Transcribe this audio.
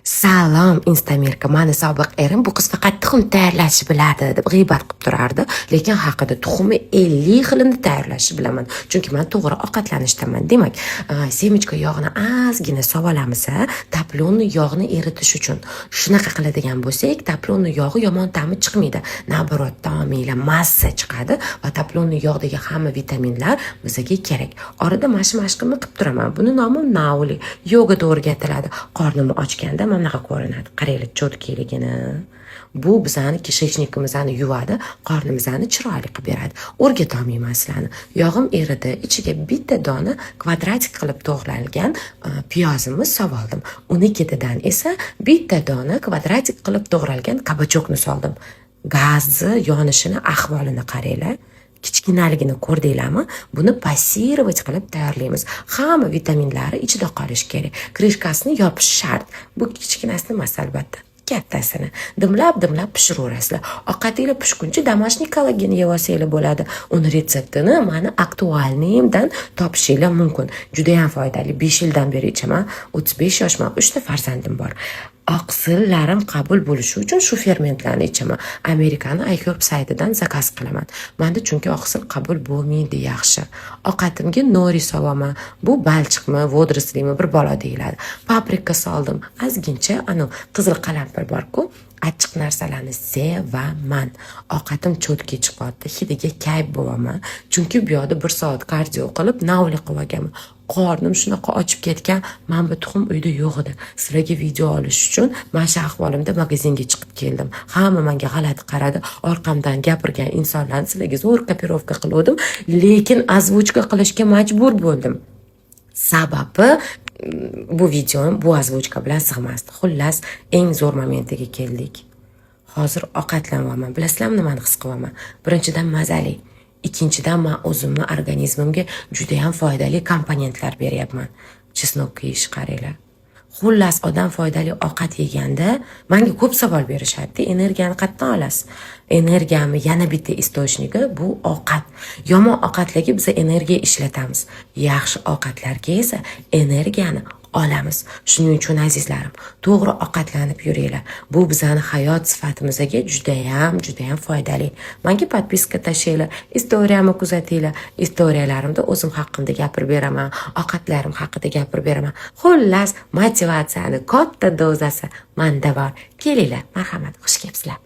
Salom Instamirka, mani sobiq erim bu qiz faqat tuxum tayyorlashni biladi deb g'iybat qilib turardi, lekin haqida tuxumni 50 xilini tayyorlashni bilaman. Chunki men to'g'ri ovqatlanishdaman. Demak, semichka yog'ini ozgina sovolamiz, taplonni yog'ni eritish uchun. Shunaqa qiladigan bo'lsak, taplonni yog'i yomon ta'mi chiqmaydi. Naborot, tamomila massa chiqadi va taplonni yog'dagi hamma vitaminlar bizga kerak. Orada mashqimni qilib turaman. Buni nomi nauli. Yoga o'rgatiladi. Qornimni ochganda mana ko'rinadi. Qaraylik cho'tkiligini. Bu bizani kishishnikimizni yuvadi, qornimizni chiroyli qilib beradi. O'rgatolmayman sizlarni. Yog'im eridi, ichiga bitta dona kvadratik qilib to'g'ralgan piyozimni sovoldim. Uni ketidan esa bitta dona kvadratik qilib to'g'ralgan kabachokni soldim. Gazni yonishini ahvolini qaranglar. Kichkinaligini ko'rdinglarmi? Buni passirovать qilib tayyorlaymiz. Hamma vitaminlari ichida qolishi kerak. Krishkasini yopish shart. Bu kichkinasini emas albatta. Kattasini dimlab pishiraverasizlar. Ovqatingiz pishguncha домашний kollagen yeb olsanglar bo'ladi. Uni retseptini mana aktualniyimdan topishingiz mumkin. Juda ham foydali. 5 yildan beri ichaman. 35 yoshman. 3 ta farzandim bor. Oqsillarim qabul bo'lishi uchun shu fermentlarni ichaman. Amerikani iHerb saytidan zakaz qilaman. Menda chunki oqsil qabul bo'lmaydi yaxshi. Ovqatimga nori solaman. Bu balchiqmi, vodoroslimi bir bola deyiladi. Paprika soldim. Ozgincha qizil qalampir bor-ku, achchiq narsalarni sevaman. Ovqatim cho'tki chiqadi, hidiga kayf bo'laman. Chunki bu yoqda 1 soat kardio qilib, navli qilib olganman. Qornim shunaqa ochib ketgan, men bu tuxum uyda yo'q edi. Sizlarga video olish uchun men shu ahvolimda magazinga chiqib keldim. Hamma menga g'alati qaradi. Orqamdan gapirgan insonlarni sizlarga zo'r kopirovka qildim, lekin ozvuchka qilishga majbur bo'ldim. Sababi bu videom bu ozvuchka bilan sig'masdi. Xullas, eng zo'r momentiga keldik. Hozir ovqatlanyapman. Bilasizlarmi nimani his qilaman? Birinchidan mazali. Ikkinchidan men o'zimni organizmimga juda ham foydali komponentlar beryapman. Chesnok yeyish qaranglar. Xullas, odam foydali ovqat yeganda menga ko'p savol berishadi. Energiyani qayerdan olasiz? Energiyamni yana bitta istochnigi bu ovqat. Yomon ovqatlarga biz energiya ishlatamiz. Yaxshi ovqatlarga esa energiyani olamiz. Shuning uchun azizlarim, to'g'ri ovqatlanib yuringlar. Bu bizani hayot sifatimizga juda ham foydali. Menga podpiska tashinglar, istoriyamni kuzatinglar. Istoriyalarimda o'zim haqimda gapirib beraman, ovqatlarim haqida gapirib beraman. Xullas, motivatsiyani katta dozasi menda bor. Kelinglar, marhamat, xush kelibsizlar.